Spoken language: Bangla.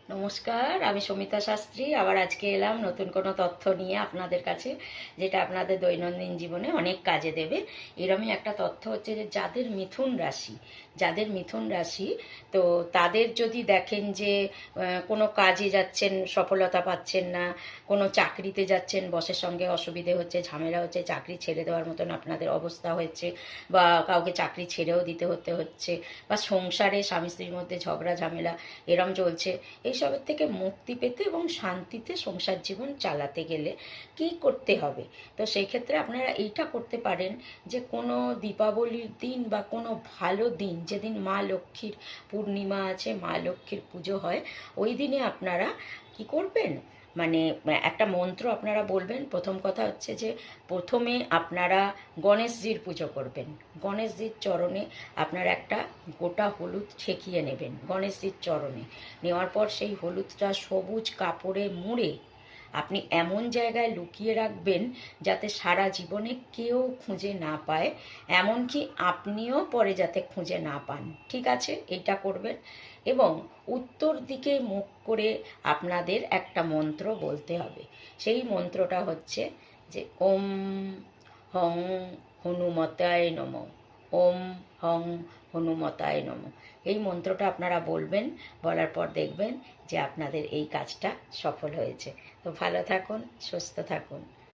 নমস্কার, আমি সমিতা শাস্ত্রী। আবার আজকে এলাম নতুন কোনো তথ্য নিয়ে আপনাদের কাছে, যেটা আপনাদের দৈনন্দিন জীবনে অনেক কাজে দেবে। এরমই একটা তথ্য হচ্ছে যে যাদের মিথুন রাশি, তো তাদের যদি দেখেন যে কোনো কাজে যাচ্ছেন, সফলতা পাচ্ছেন না, কোনো চাকরিতে যাচ্ছেন, বসের সঙ্গে অসুবিধে হচ্ছে, ঝামেলা হচ্ছে, চাকরি ছেড়ে দেওয়ার মতন আপনাদের অবস্থা হয়েছে, বা কাউকে চাকরি ছেড়েও দিতে হচ্ছে, বা সংসারে স্বামী স্ত্রীর মধ্যে ঝগড়া ঝামেলা এরম চলছে, এইসবের থেকে মুক্তি পেতে এবং শান্তিতে সংসার জীবন চালাতে গেলে কি করতে হবে? তো সেই ক্ষেত্রে আপনারা এইটা করতে পারেন যে কোনো দীপাবলির দিন বা কোনো ভালো দিন, যেদিন মা লক্ষ্মীর পূর্ণিমা আছে, মা লক্ষ্মীর পুজো হয়, ওই দিনে আপনারা কি করবেন, মানে একটা মন্ত্র আপনারা বলবেন। প্রথম কথা হচ্ছে যে প্রথমে আপনারা গণেশজির পুজো করবেন। গণেশজির চরণে আপনারা একটা গোটা হলুদ ঠেকিয়ে নেবেন গণেশজির চরণে। নেওয়ার পর সেই হলুদটা সবুজ কাপড়ে মুড়ে আপনি এমন জায়গায় লুকিয়ে রাখবেন যাতে সারা জীবনে কেউ খুঁজে না পায়, এমনকি আপনিও পরে যাতে খুঁজে না পান। ঠিক আছে, এইটা করবেন। এবং উত্তর দিকে মুখ করে আপনাদের একটা মন্ত্র বলতে হবে। সেই মন্ত্রটা হচ্ছে যে ওম হং হনুমতায় নমঃ। ওম হং হনুমতায় নমঃ। এই মন্ত্রটা আপনারা বলবেন। বলার পর দেখবেন যে আপনাদের এই কাজটা সফল হয়েছে। তো ভালো থাকুন, সুস্থ থাকুন।